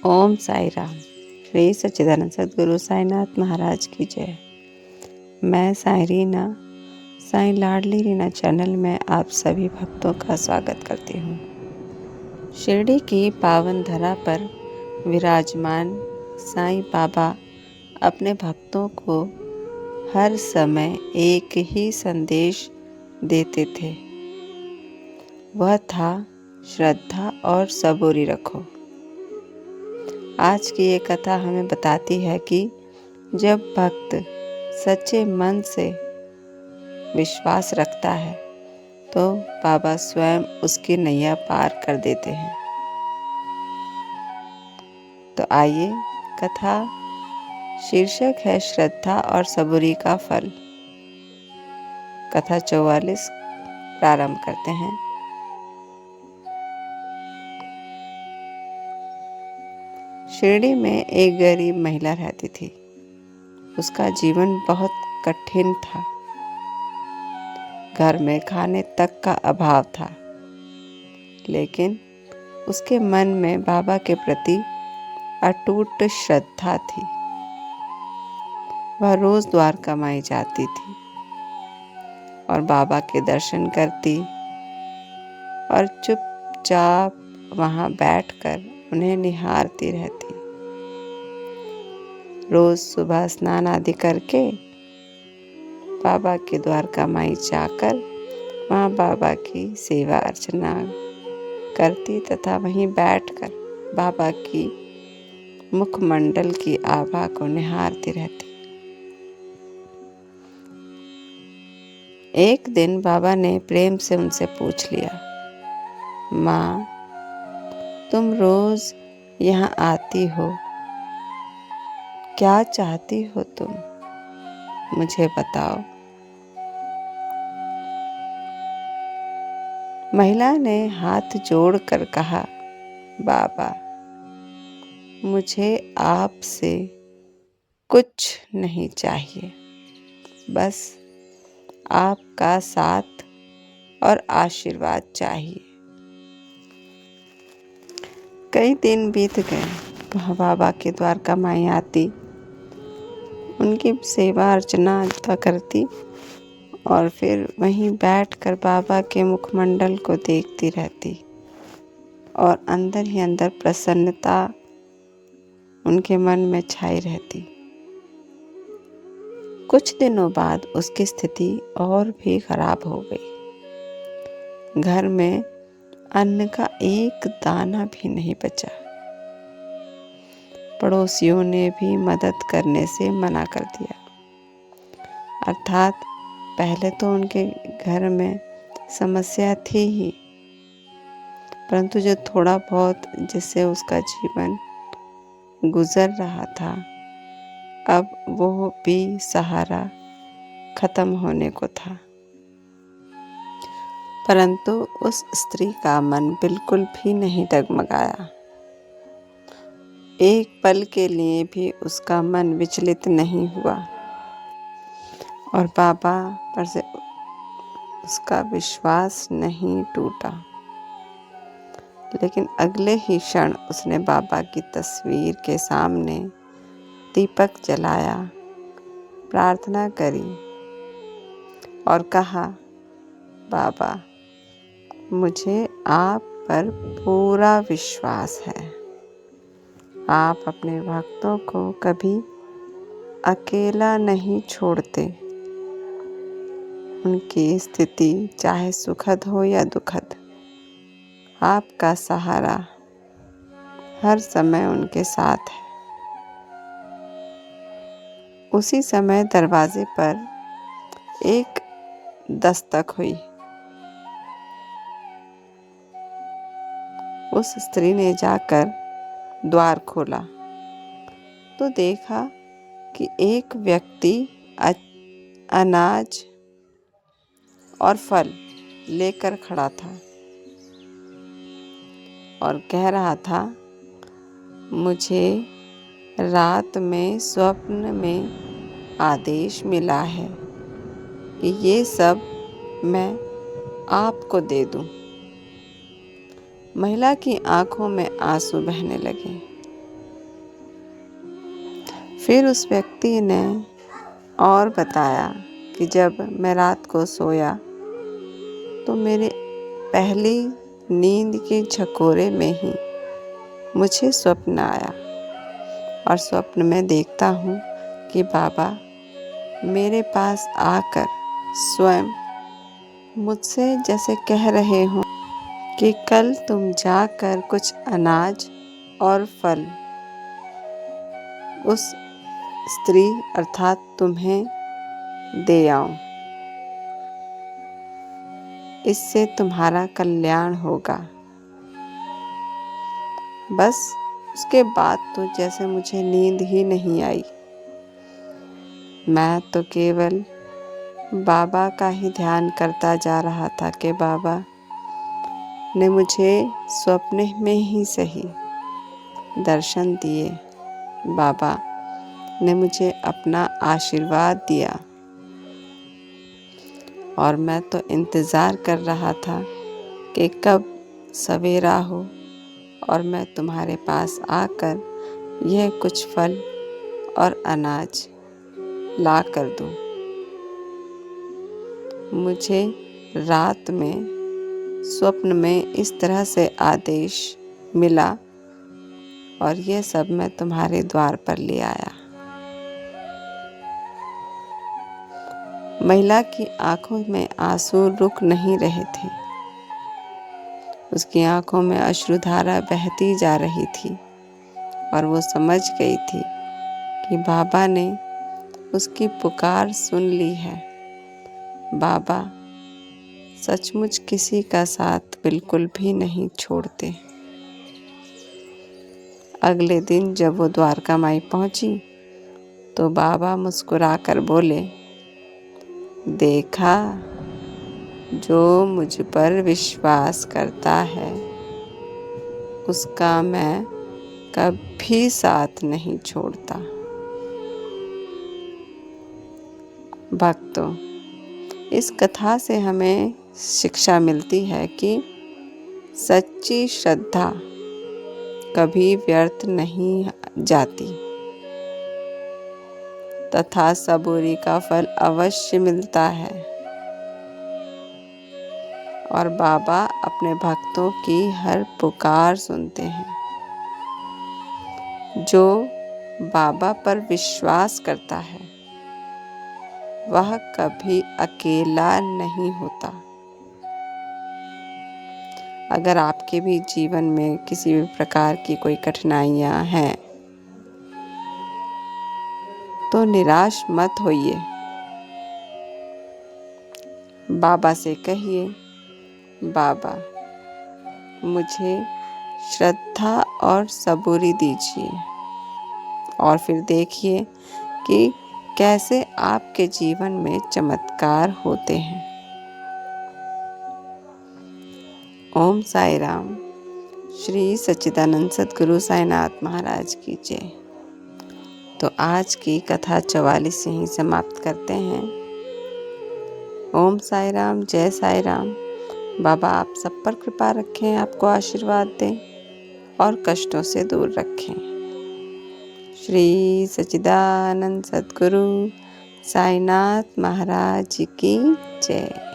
ओम साई राम। श्री सच्चिदानंद सद्गुरु साईनाथ महाराज की जय। मैं साई रीना, साई लाडली रीना चैनल में आप सभी भक्तों का स्वागत करती हूँ। शिरडी की पावन धरा पर विराजमान साईं बाबा अपने भक्तों को हर समय एक ही संदेश देते थे। वह था श्रद्धा और सबूरी रखो। आज की ये कथा हमें बताती है कि जब भक्त सच्चे मन से विश्वास रखता है तो बाबा स्वयं उसकी नैया पार कर देते हैं। तो आइए, कथा शीर्षक है श्रद्धा और सबूरी का फल। कथा 44 प्रारंभ करते हैं। शिरडी में एक गरीब महिला रहती थी। उसका जीवन बहुत कठिन था। घर में खाने तक का अभाव था, लेकिन उसके मन में बाबा के प्रति अटूट श्रद्धा थी। वह रोज द्वारका माई जाती थी और बाबा के दर्शन करती और चुपचाप वहां बैठकर उन्हें निहारती रहती। रोज सुबह स्नान आदि करके बाबा के द्वारका माई जाकर वहाँ बाबा की सेवा अर्चना करती तथा वहीं बैठकर बाबा की मुखमंडल की आभा को निहारती रहती। एक दिन बाबा ने प्रेम से उनसे पूछ लिया, माँ, तुम रोज यहाँ आती हो, क्या चाहती हो तुम? मुझे बताओ। महिला ने हाथ जोड़कर कहा, बाबा, मुझे आपसे कुछ नहीं चाहिए, बस आपका साथ और आशीर्वाद चाहिए। कई दिन बीत गए। वह बाबा के द्वारका माई आती, उनकी सेवा अर्चना करती और फिर वहीं बैठकर बाबा के मुखमंडल को देखती रहती और अंदर ही अंदर प्रसन्नता उनके मन में छाई रहती। कुछ दिनों बाद उसकी स्थिति और भी खराब हो गई। घर में अन्न का एक दाना भी नहीं बचा। पड़ोसियों ने भी मदद करने से मना कर दिया। अर्थात पहले तो उनके घर में समस्या थी ही, परंतु जो थोड़ा बहुत जिससे उसका जीवन गुजर रहा था, अब वो भी सहारा खत्म होने को था। परंतु उस स्त्री का मन बिल्कुल भी नहीं डगमगाया। एक पल के लिए भी उसका मन विचलित नहीं हुआ और बाबा पर से उसका विश्वास नहीं टूटा। लेकिन अगले ही क्षण उसने बाबा की तस्वीर के सामने दीपक जलाया, प्रार्थना करी और कहा, बाबा, मुझे आप पर पूरा विश्वास है। आप अपने भक्तों को कभी अकेला नहीं छोड़ते। उनकी स्थिति चाहे सुखद हो या दुखद, आपका सहारा हर समय उनके साथ है। उसी समय दरवाजे पर एक दस्तक हुई। उस स्त्री ने जाकर द्वार खोला तो देखा कि एक व्यक्ति अनाज और फल लेकर खड़ा था और कह रहा था, मुझे रात में स्वप्न में आदेश मिला है कि ये सब मैं आपको दे दूं। महिला की आंखों में आंसू बहने लगे। फिर उस व्यक्ति ने और बताया कि जब मैं रात को सोया तो मेरे पहली नींद के झकोरे में ही मुझे स्वप्न आया और स्वप्न में देखता हूँ कि बाबा मेरे पास आकर स्वयं मुझसे जैसे कह रहे हों कि कल तुम जाकर कुछ अनाज और फल उस स्त्री अर्थात तुम्हें दे आओ, इससे तुम्हारा कल्याण होगा। बस उसके बाद तो जैसे मुझे नींद ही नहीं आई। मैं तो केवल बाबा का ही ध्यान करता जा रहा था कि बाबा ने मुझे स्वप्न में ही सही दर्शन दिए, बाबा ने मुझे अपना आशीर्वाद दिया और मैं तो इंतज़ार कर रहा था कि कब सवेरा हो और मैं तुम्हारे पास आकर यह कुछ फल और अनाज ला कर दूं। मुझे रात में स्वप्न में इस तरह से आदेश मिला और यह सब मैं तुम्हारे द्वार पर ले आया। महिला की आंखों में आंसू रुक नहीं रहे थे। उसकी आंखों में अश्रुधारा बहती जा रही थी और वो समझ गई थी कि बाबा ने उसकी पुकार सुन ली है। बाबा सचमुच किसी का साथ बिल्कुल भी नहीं छोड़ते। अगले दिन जब वो द्वारका माई पहुंची तो बाबा मुस्कुराकर बोले, देखा, जो मुझ पर विश्वास करता है उसका मैं कभी साथ नहीं छोड़ता। भक्तों, इस कथा से हमें शिक्षा मिलती है कि सच्ची श्रद्धा कभी व्यर्थ नहीं जाती तथा सबूरी का फल अवश्य मिलता है और बाबा अपने भक्तों की हर पुकार सुनते हैं। जो बाबा पर विश्वास करता है वह कभी अकेला नहीं होता। अगर आपके भी जीवन में किसी भी प्रकार की कोई कठिनाइयां हैं तो निराश मत होइए। बाबा से कहिए, बाबा मुझे श्रद्धा और सबूरी दीजिए और फिर देखिए कि कैसे आपके जीवन में चमत्कार होते हैं। ओम साई राम। श्री सच्चिदानंद सद्गुरु साईनाथ महाराज की जय। तो आज की कथा 44 यहीं समाप्त करते हैं। ओम साई राम, जय साई राम। बाबा आप सब पर कृपा रखें, आपको आशीर्वाद दें और कष्टों से दूर रखें। श्री सच्चिदानंद सद्गुरु साईनाथ महाराज की जय।